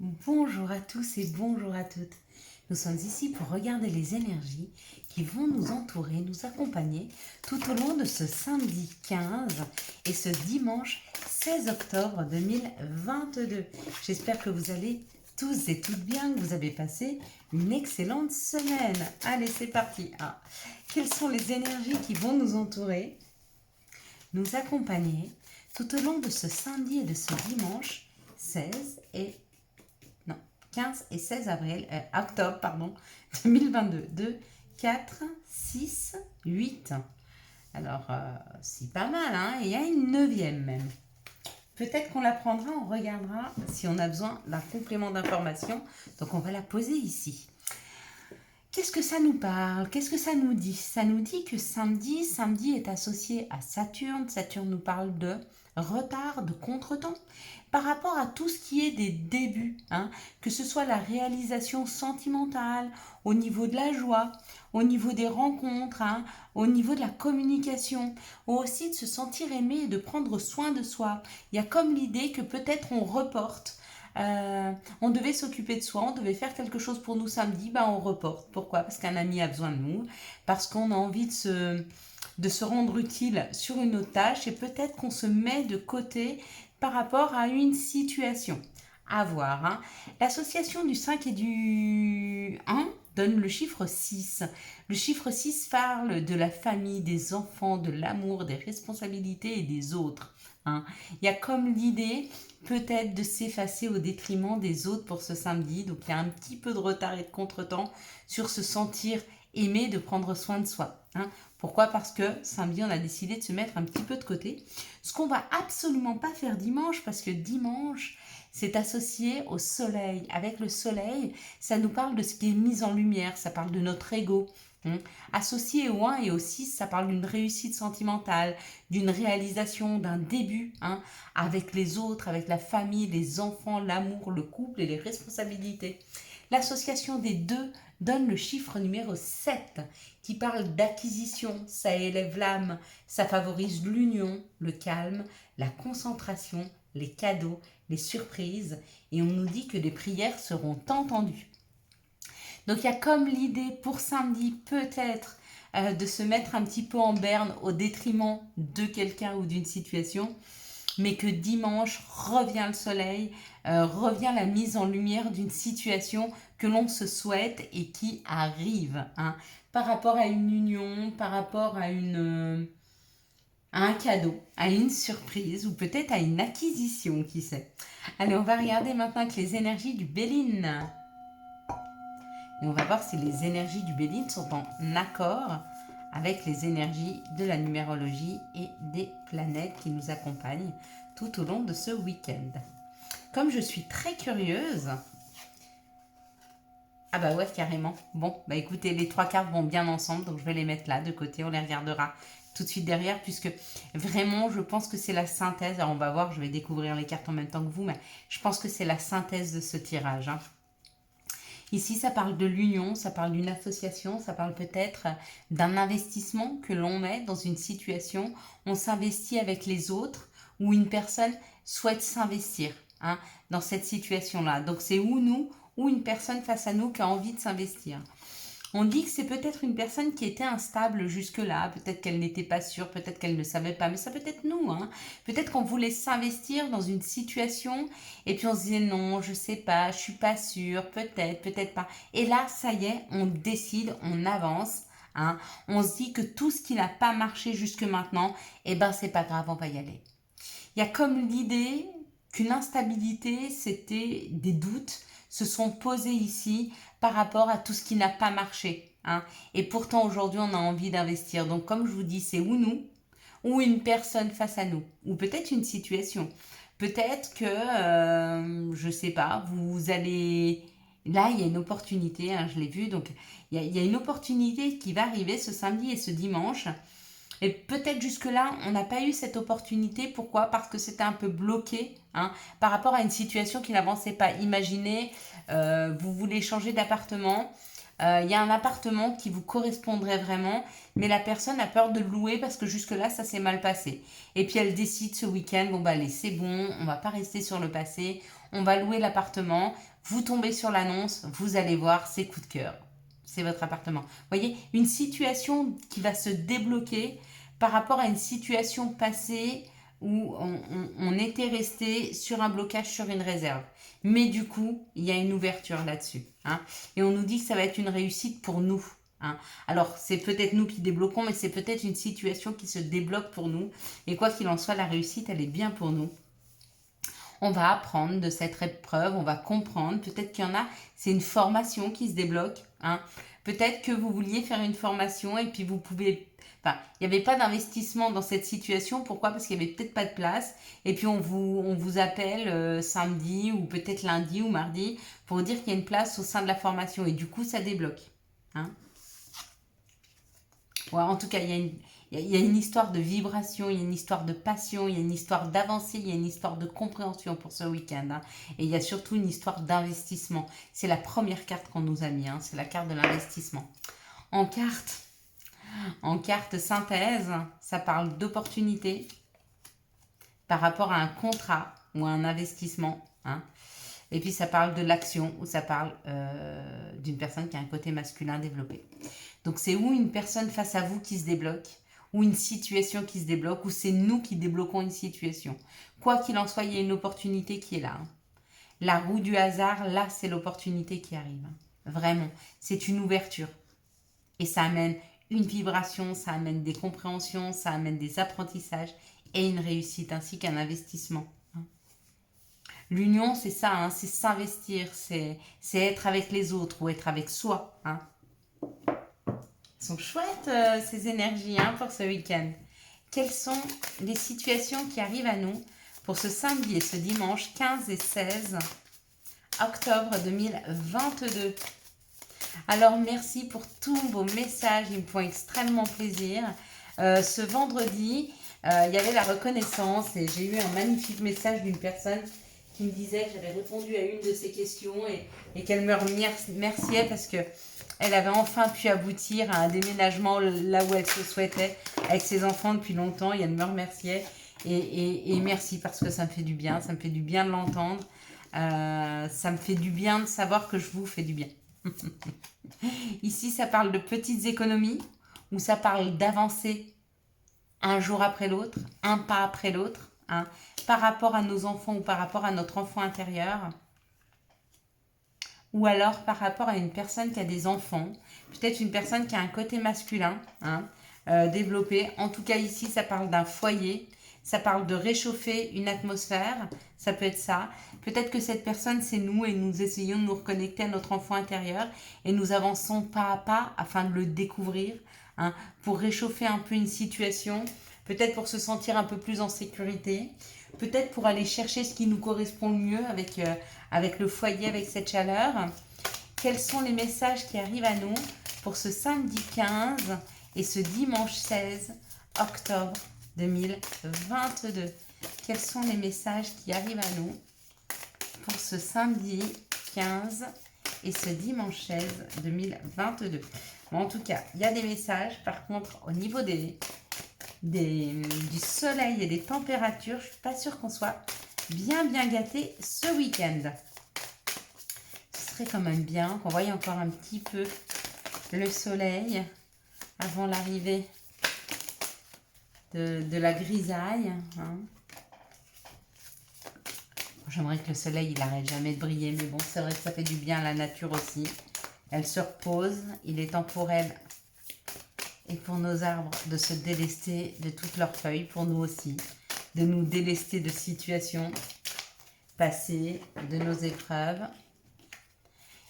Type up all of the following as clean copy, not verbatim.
Bonjour à tous et bonjour à toutes. Nous sommes ici pour regarder les énergies qui vont nous entourer, nous accompagner tout au long de ce samedi 15 et ce dimanche 16 octobre 2022. J'espère que vous allez tous et toutes bien, que vous avez passé une excellente semaine. Allez, c'est parti. Quelles sont les énergies qui vont nous entourer, nous accompagner tout au long de ce samedi et de ce dimanche 16 et 15 et 16 octobre 2022. 2, 4, 6, 8. Alors, c'est pas mal, hein. Il y a une neuvième même. Peut-être qu'on la prendra, on regardera si on a besoin d'un complément d'information. Donc, on va la poser ici. Qu'est-ce que ça nous parle? Qu'est-ce que ça nous dit? Ça nous dit que samedi est associé à Saturne. Saturne nous parle de retard, de contretemps, par rapport à tout ce qui est des débuts, hein, que ce soit la réalisation sentimentale, au niveau de la joie, au niveau des rencontres, hein, au niveau de la communication, ou aussi de se sentir aimé et de prendre soin de soi. Il y a comme l'idée que peut-être on reporte. On devait s'occuper de soi, on devait faire quelque chose pour nous samedi, on reporte. Pourquoi? Parce qu'un ami a besoin de nous, parce qu'on a envie de se rendre utile sur une autre tâche et peut-être qu'on se met de côté par rapport à une situation. À voir. Hein. L'association du 5 et du 1 donne le chiffre 6. Le chiffre 6 parle de la famille, des enfants, de l'amour, des responsabilités et des autres. Hein. Il y a comme l'idée peut-être de s'effacer au détriment des autres pour ce samedi. Donc il y a un petit peu de retard et de contretemps sur se sentir aimé, de prendre soin de soi. Hein. Pourquoi? Parce que samedi, on a décidé de se mettre un petit peu de côté. Ce qu'on va absolument pas faire dimanche, parce que dimanche, c'est associé au soleil. Avec le soleil, ça nous parle de ce qui est mis en lumière, ça parle de notre ego. Associé au 1 et au 6, ça parle d'une réussite sentimentale, d'une réalisation, d'un début, avec les autres, avec la famille, les enfants, l'amour, le couple et les responsabilités. L'association des deux donne le chiffre numéro 7 qui parle d'acquisition, ça élève l'âme, ça favorise l'union, le calme, la concentration, les cadeaux, les surprises et on nous dit que les prières seront entendues. Donc il y a comme l'idée pour samedi peut-être de se mettre un petit peu en berne au détriment de quelqu'un ou d'une situation, mais que dimanche revient le soleil, revient la mise en lumière d'une situation que l'on se souhaite et qui arrive, hein, par rapport à une union, par rapport à un cadeau, à une surprise ou peut-être à une acquisition, qui sait. Allez, on va regarder maintenant avec les énergies du Béline. Et on va voir si les énergies du Béline sont en accord avec les énergies de la numérologie et des planètes qui nous accompagnent tout au long de ce week-end. Comme je suis très curieuse... Ah bah ouais, carrément. Bon, bah écoutez, les trois cartes vont bien ensemble, donc je vais les mettre là de côté, on les regardera tout de suite derrière, puisque vraiment, je pense que c'est la synthèse. Alors on va voir, je vais découvrir les cartes en même temps que vous, mais je pense que c'est la synthèse de ce tirage. Ici, ça parle de l'union, ça parle d'une association, ça parle peut-être d'un investissement que l'on met dans une situation. On s'investit avec les autres ou une personne souhaite s'investir dans cette situation-là. Donc, c'est ou nous ou une personne face à nous qui a envie de s'investir. On dit que c'est peut-être une personne qui était instable jusque-là, peut-être qu'elle n'était pas sûre, peut-être qu'elle ne savait pas, mais ça peut être nous. Peut-être qu'on voulait s'investir dans une situation et puis on se disait non, je sais pas, je suis pas sûre, peut-être, peut-être pas. Et là, ça y est, on décide, on avance. On se dit que tout ce qui n'a pas marché jusque maintenant, c'est pas grave, on va y aller. Il y a comme l'idée qu'une instabilité, c'était des doutes, se sont posés ici par rapport à tout ce qui n'a pas marché. Et pourtant, aujourd'hui, on a envie d'investir. Donc, comme je vous dis, c'est ou nous, ou une personne face à nous, ou peut-être une situation. Peut-être que, je sais pas, vous allez... Là, il y a une opportunité, je l'ai vu, donc il y a une opportunité qui va arriver ce samedi et ce dimanche. Et peut-être jusque-là, on n'a pas eu cette opportunité. Pourquoi? Parce que c'était un peu bloqué par rapport à une situation qui n'avançait pas. Imaginez, vous voulez changer d'appartement. Il y a un appartement qui vous correspondrait vraiment, mais la personne a peur de le louer parce que jusque-là, ça s'est mal passé. Et puis elle décide ce week-end, allez, c'est bon, on va pas rester sur le passé, on va louer l'appartement, vous tombez sur l'annonce, vous allez voir, c'est coup de cœur. C'est votre appartement. Vous voyez, une situation qui va se débloquer par rapport à une situation passée où on était resté sur un blocage, sur une réserve. Mais du coup, il y a une ouverture là-dessus. Hein. Et on nous dit que ça va être une réussite pour nous. Hein. Alors, c'est peut-être nous qui débloquons, mais c'est peut-être une situation qui se débloque pour nous. Et quoi qu'il en soit, la réussite, elle est bien pour nous. On va apprendre de cette épreuve, on va comprendre. Peut-être qu'il y en a, c'est une formation qui se débloque. Hein. Peut-être que vous vouliez faire une formation et puis vous pouvez... Enfin, il n'y avait pas d'investissement dans cette situation. Pourquoi? Parce qu'il n'y avait peut-être pas de place. Et puis on vous appelle samedi ou peut-être lundi ou mardi pour dire qu'il y a une place au sein de la formation. Et du coup, ça débloque. Hein. Ouais, en tout cas, il y a une histoire de vibration, il y a une histoire de passion, il y a une histoire d'avancée, il y a une histoire de compréhension pour ce week-end. Hein. Et il y a surtout une histoire d'investissement. C'est la première carte qu'on nous a mis, hein, c'est la carte de l'investissement. En carte synthèse, ça parle d'opportunité par rapport à un contrat ou à un investissement. Hein. Et puis ça parle de l'action ou ça parle d'une personne qui a un côté masculin développé. Donc c'est ou une personne face à vous qui se débloque, ou une situation qui se débloque, ou c'est nous qui débloquons une situation. Quoi qu'il en soit, il y a une opportunité qui est là. Hein. La roue du hasard, là, c'est l'opportunité qui arrive. Hein. Vraiment, c'est une ouverture. Et ça amène une vibration, ça amène des compréhensions, ça amène des apprentissages et une réussite, ainsi qu'un investissement. L'union, c'est ça, hein, c'est s'investir, c'est être avec les autres ou être avec soi. Hein. Elles sont chouettes ces énergies hein, pour ce week-end. Quelles sont les situations qui arrivent à nous pour ce samedi et ce dimanche 15 et 16 octobre 2022? Alors merci pour tous vos messages, ils me font extrêmement plaisir. Ce vendredi, il y avait la reconnaissance et j'ai eu un magnifique message d'une personne qui me disait que j'avais répondu à une de ses questions et qu'elle me remerciait parce que elle avait enfin pu aboutir à un déménagement là où elle se souhaitait avec ses enfants depuis longtemps et elle me remerciait et merci parce que ça me fait du bien, ça me fait du bien de l'entendre, ça me fait du bien de savoir que je vous fais du bien. Ici ça parle de petites économies ou ça parle d'avancer un jour après l'autre, un pas après l'autre, hein, par rapport à nos enfants ou par rapport à notre enfant intérieur, ou alors par rapport à une personne qui a des enfants, peut-être une personne qui a un côté masculin hein, développé. En tout cas ici, ça parle d'un foyer, ça parle de réchauffer une atmosphère, ça peut être ça. Peut-être que cette personne, c'est nous et nous essayons de nous reconnecter à notre enfant intérieur et nous avançons pas à pas afin de le découvrir, hein, pour réchauffer un peu une situation, peut-être pour se sentir un peu plus en sécurité, peut-être pour aller chercher ce qui nous correspond le mieux avec le foyer, avec cette chaleur. Quels sont les messages qui arrivent à nous pour ce samedi 15 et ce dimanche 16 octobre 2022? Quels sont les messages qui arrivent à nous pour ce samedi 15 et ce dimanche 16 2022? Bon, en tout cas, il y a des messages. Par contre, au niveau du soleil et des températures, je ne suis pas sûre qu'on soit bien gâté ce week-end. Ce serait quand même bien qu'on voie encore un petit peu le soleil avant l'arrivée de la grisaille. Hein. J'aimerais que le soleil il n'arrête jamais de briller, mais bon, c'est vrai que ça fait du bien à la nature aussi. Elle se repose, il est temps pour elle et pour nos arbres de se délester de toutes leurs feuilles, pour nous aussi, de nous délester de situations passées, de nos épreuves.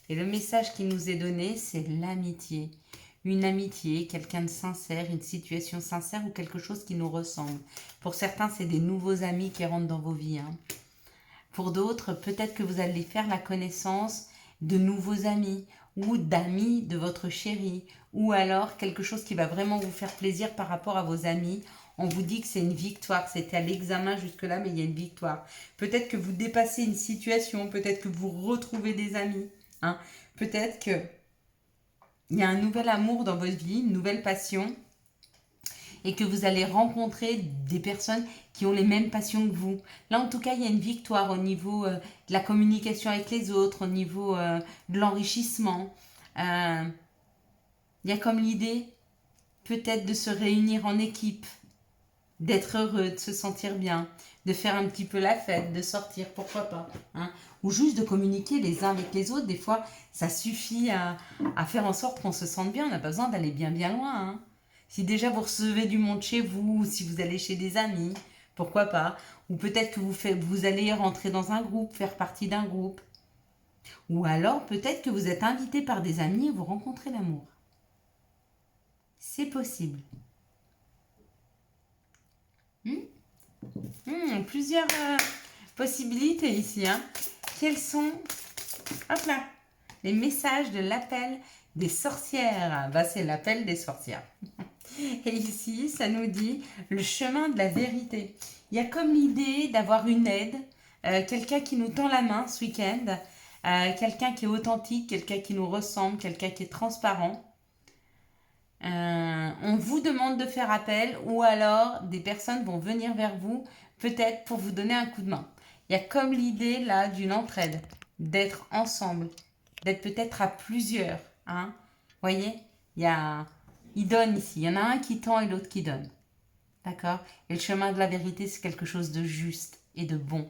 Et le message qui nous est donné, c'est l'amitié. Une amitié, quelqu'un de sincère, une situation sincère ou quelque chose qui nous ressemble. Pour certains, c'est des nouveaux amis qui rentrent dans vos vies. Hein. Pour d'autres, peut-être que vous allez faire la connaissance de nouveaux amis ou d'amis de votre chéri, ou alors quelque chose qui va vraiment vous faire plaisir par rapport à vos amis. On vous dit que c'est une victoire, c'était à l'examen jusque-là, mais il y a une victoire. Peut-être que vous dépassez une situation, peut-être que vous retrouvez des amis. Hein. Peut-être qu'il y a un nouvel amour dans votre vie, une nouvelle passion. et que vous allez rencontrer des personnes qui ont les mêmes passions que vous. Là, en tout cas, il y a une victoire au niveau de la communication avec les autres, au niveau de l'enrichissement. Il y a comme l'idée peut-être de se réunir en équipe, d'être heureux, de se sentir bien, de faire un petit peu la fête, de sortir, pourquoi pas, hein, ou juste de communiquer les uns avec les autres. Des fois, ça suffit à faire en sorte qu'on se sente bien, on n'a pas besoin d'aller bien bien loin. Hein. Si déjà vous recevez du monde chez vous, ou si vous allez chez des amis, pourquoi pas, ou peut-être que vous allez rentrer dans un groupe, faire partie d'un groupe, ou alors peut-être que vous êtes invité par des amis et vous rencontrez l'amour. C'est possible. Plusieurs possibilités ici. Hein. Quels sont, hop là, les messages de l'appel des sorcières? Bah, c'est l'appel des sorcières. Et ici, ça nous dit le chemin de la vérité. Il y a comme l'idée d'avoir une aide, quelqu'un qui nous tend la main ce week-end, quelqu'un qui est authentique, quelqu'un qui nous ressemble, quelqu'un qui est transparent. On vous demande de faire appel ou alors des personnes vont venir vers vous peut-être pour vous donner un coup de main. Il y a comme l'idée là d'une entraide, d'être ensemble, d'être peut-être à plusieurs. Hein. Vous voyez, il donne ici. Il y en a un qui tend et l'autre qui donne. D'accord. Et le chemin de la vérité, c'est quelque chose de juste et de bon.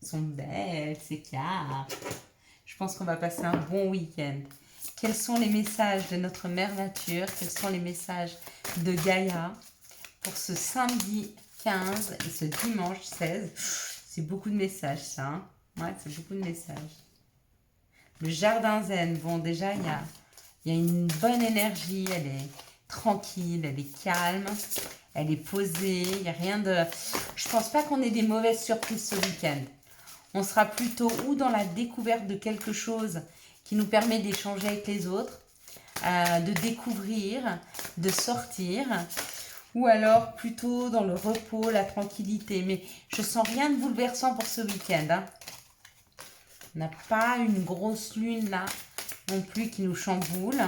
Elles sont belles, ces cartes. Je pense qu'on va passer un bon week-end. Quels sont les messages de notre mère nature? Quels sont les messages de Gaïa pour ce samedi 15 et ce dimanche 16? C'est beaucoup de messages, ça. Hein. Ouais, c'est beaucoup de messages. Le jardin zen, bon, déjà, il y a une bonne énergie. Elle est tranquille, elle est calme, elle est posée. Il n'y a rien de... Je pense pas qu'on ait des mauvaises surprises ce week-end. On sera plutôt ou dans la découverte de quelque chose qui nous permet d'échanger avec les autres, de découvrir, de sortir, ou alors plutôt dans le repos, la tranquillité. Mais je sens rien de bouleversant pour ce week-end. Hein. On n'a pas une grosse lune là non plus qui nous chamboule.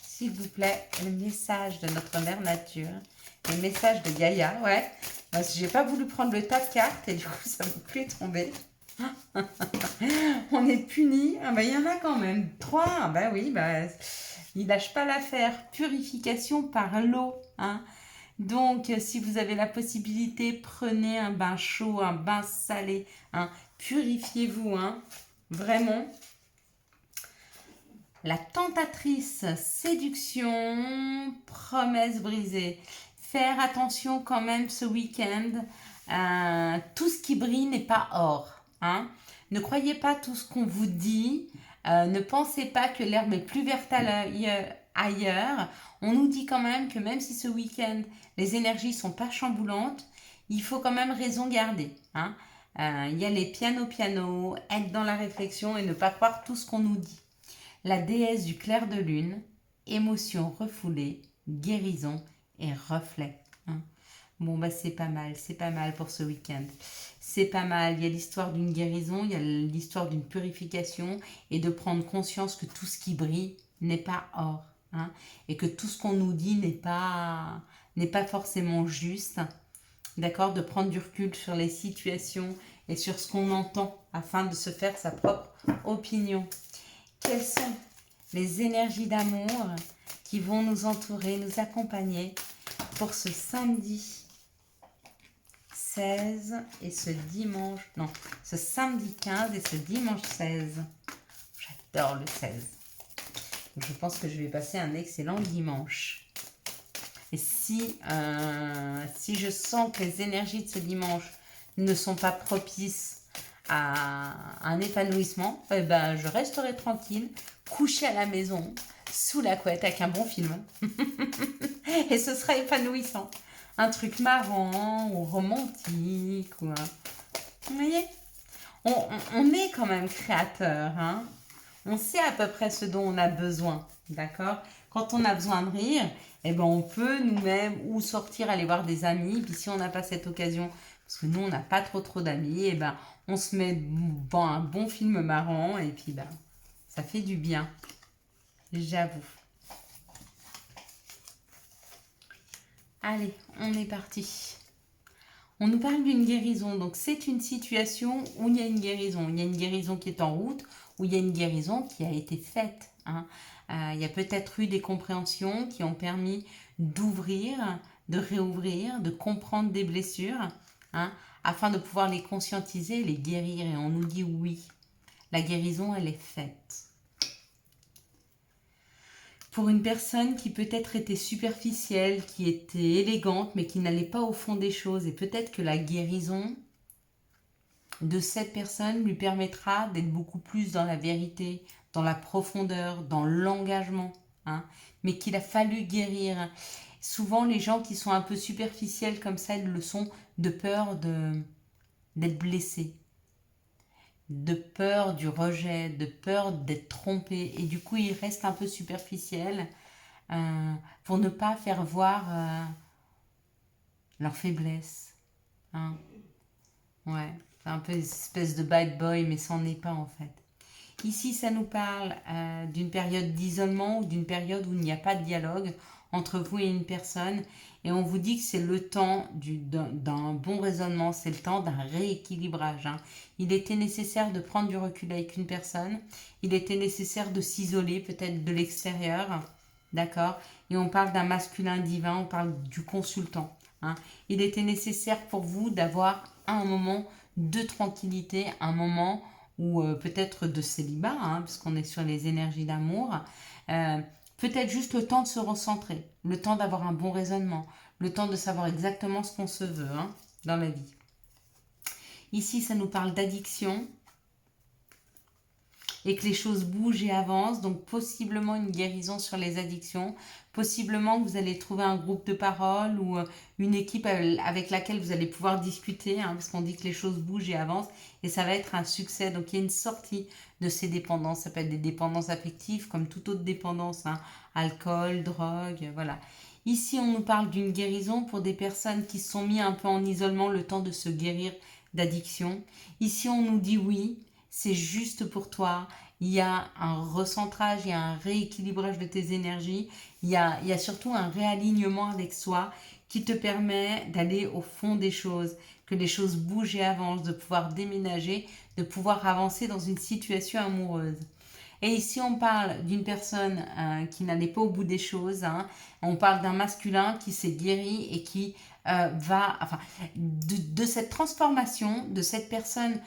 S'il vous plaît, le message de notre mère nature, le message de Gaïa, ouais. Parce que j'ai pas voulu prendre le tas de cartes et du coup ça ne peut plus tomber. On est puni. Ah bah, il y en a quand même 3. Ah bah oui, bah, il lâche pas l'affaire. Purification par l'eau. Hein. Donc, si vous avez la possibilité, prenez un bain chaud, un bain salé. Hein. Purifiez-vous. Hein. Vraiment. La tentatrice, séduction, promesse brisée. Faire attention quand même ce week-end. Tout ce qui brille n'est pas or. Hein. Ne croyez pas tout ce qu'on vous dit. Ne pensez pas que l'herbe est plus verte ailleurs. On nous dit quand même que même si ce week-end, les énergies ne sont pas chamboulantes, il faut quand même raison garder. Hein. Y aller piano, être dans la réflexion et ne pas croire tout ce qu'on nous dit. La déesse du clair de lune, émotion refoulée, guérison et reflet. Hein. Bon, bah c'est pas mal pour ce week-end. C'est pas mal, il y a l'histoire d'une guérison, il y a l'histoire d'une purification et de prendre conscience que tout ce qui brille n'est pas or. Hein, et que tout ce qu'on nous dit n'est pas forcément juste. D'accord, de prendre du recul sur les situations et sur ce qu'on entend afin de se faire sa propre opinion. Quelles sont les énergies d'amour qui vont nous entourer, nous accompagner pour ce samedi 16 et ce dimanche, non, ce samedi 15 et ce dimanche 16. J'adore le 16. Je pense que je vais passer un excellent dimanche. Et si je sens que les énergies de ce dimanche ne sont pas propices à un épanouissement, eh ben, je resterai tranquille, couchée à la maison, sous la couette avec un bon film. Et ce sera épanouissant. Un truc marrant ou romantique. Ou Vous voyez, on est quand même créateur. Hein. On sait à peu près ce dont on a besoin. D'accord. Quand on a besoin de rire, eh ben, on peut nous-mêmes ou sortir, aller voir des amis. Puis si on n'a pas cette occasion, parce que nous, on n'a pas trop d'amis, eh ben, on se met un bon film marrant. Et puis, ben, ça fait du bien. J'avoue. Allez, on est parti. On nous parle d'une guérison. Donc, c'est une situation où il y a une guérison. Il y a une guérison qui est en route, ou il y a une guérison qui a été faite. Hein. Il y a peut-être eu des compréhensions qui ont permis d'ouvrir, de réouvrir, de comprendre des blessures, hein, afin de pouvoir les conscientiser, les guérir. Et on nous dit oui, la guérison, elle est faite. Pour une personne qui peut-être était superficielle, qui était élégante, mais qui n'allait pas au fond des choses, et peut-être que la guérison de cette personne lui permettra d'être beaucoup plus dans la vérité, dans la profondeur, dans l'engagement, hein, mais qu'il a fallu guérir. Souvent, les gens qui sont un peu superficiels comme ça, ils le sont de peur d'être blessés, de peur du rejet, de peur d'être trompés. Et du coup, ils restent un peu superficiels pour ne pas faire voir leur faiblesse. Hein. Ouais, c'est un peu une espèce de bad boy, mais c'en est pas en fait. Ici, ça nous parle d'une période d'isolement ou d'une période où il n'y a pas de dialogue entre vous et une personne. Et on vous dit que c'est le temps d'un bon raisonnement, c'est le temps d'un rééquilibrage. Hein. Il était nécessaire de prendre du recul avec une personne. Il était nécessaire de s'isoler peut-être de l'extérieur. D'accord. Et on parle d'un masculin divin, on parle du consultant. Hein. Il était nécessaire pour vous d'avoir un moment de tranquillité, un moment ou peut-être de célibat, hein, puisqu'on est sur les énergies d'amour, peut-être juste le temps de se recentrer, le temps d'avoir un bon raisonnement, le temps de savoir exactement ce qu'on se veut hein, dans la vie. Ici, ça nous parle d'addiction et que les choses bougent et avancent, donc possiblement une guérison sur les addictions, possiblement que vous allez trouver un groupe de parole ou une équipe avec laquelle vous allez pouvoir discuter, hein, parce qu'on dit que les choses bougent et avancent, et ça va être un succès. Donc il y a une sortie de ces dépendances, ça peut être des dépendances affectives comme toute autre dépendance, hein, alcool, drogue, voilà. Ici, on nous parle d'une guérison pour des personnes qui se sont mis un peu en isolement le temps de se guérir d'addiction. Ici, on nous dit oui, c'est juste pour toi. Il y a un recentrage, il y a un rééquilibrage de tes énergies. Il y a surtout un réalignement avec soi qui te permet d'aller au fond des choses, que les choses bougent et avancent, de pouvoir déménager, de pouvoir avancer dans une situation amoureuse. Et ici, on parle d'une personne qui n'allait pas au bout des choses. Hein. On parle d'un masculin qui s'est guéri et qui de cette transformation de cette personne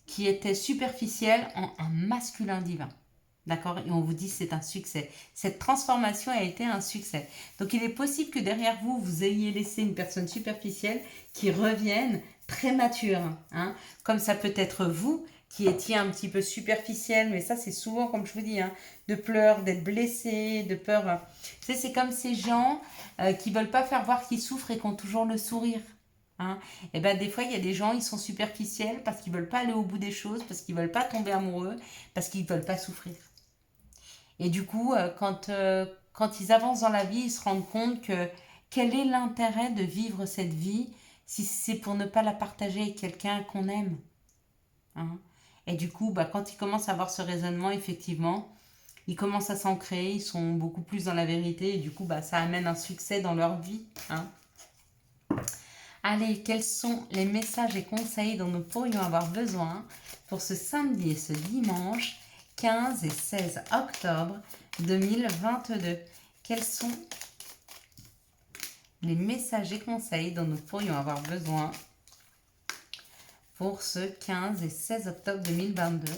qui était superficielle en un masculin divin. D'accord. Et on vous dit c'est un succès. Cette transformation a été un succès. Donc il est possible que derrière vous, vous ayez laissé une personne superficielle qui revienne très mature. Hein. Comme ça peut être vous qui étiez un petit peu superficiel, mais ça c'est souvent, comme je vous dis, hein, de peur, d'être blessé, de peur. C'est comme ces gens qui veulent pas faire voir qu'ils souffrent et qui ont toujours le sourire. Hein. Et ben des fois il y a des gens ils sont superficiels parce qu'ils veulent pas aller au bout des choses, parce qu'ils veulent pas tomber amoureux, parce qu'ils veulent pas souffrir. Et du coup quand ils avancent dans la vie ils se rendent compte que quel est l'intérêt de vivre cette vie si c'est pour ne pas la partager avec quelqu'un qu'on aime. Hein. Et du coup quand ils commencent à avoir ce raisonnement effectivement ils commencent à s'ancrer, ils sont beaucoup plus dans la vérité et du coup ça amène un succès dans leur vie. Hein. Allez, quels sont les messages et conseils dont nous pourrions avoir besoin pour ce samedi et ce dimanche 15 et 16 octobre 2022? Quels sont les messages et conseils dont nous pourrions avoir besoin pour ce 15 et 16 octobre 2022?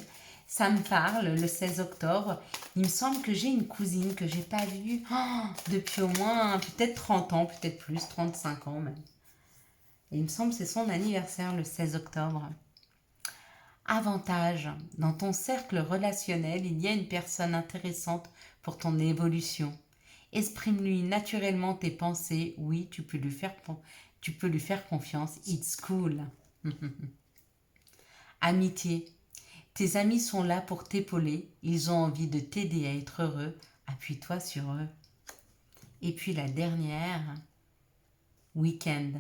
Ça me parle, le 16 octobre. Il me semble que j'ai une cousine que j'ai pas vue depuis au moins peut-être 30 ans, peut-être plus, 35 ans même. Et il me semble que c'est son anniversaire le 16 octobre. Avantage, dans ton cercle relationnel, il y a une personne intéressante pour ton évolution. Exprime-lui naturellement tes pensées. Oui, tu peux lui faire confiance. It's cool. Amitié. Tes amis sont là pour t'épauler. Ils ont envie de t'aider à être heureux. Appuie-toi sur eux. Et puis la dernière, week-end.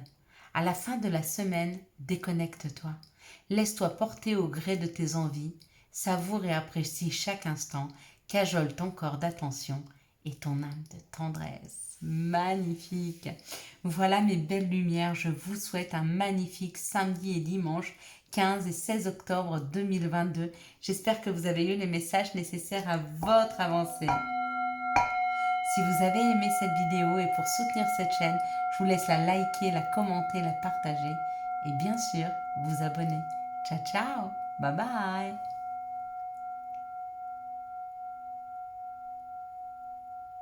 À la fin de la semaine, déconnecte-toi. Laisse-toi porter au gré de tes envies. Savoure et apprécie chaque instant. Cajole ton corps d'attention et ton âme de tendresse. Magnifique. Voilà mes belles lumières. Je vous souhaite un magnifique samedi et dimanche 15 et 16 octobre 2022. J'espère que vous avez eu les messages nécessaires à votre avancée. Si vous avez aimé cette vidéo et pour soutenir cette chaîne, je vous laisse la liker, la commenter, la partager et bien sûr vous abonner. Ciao ciao, bye bye.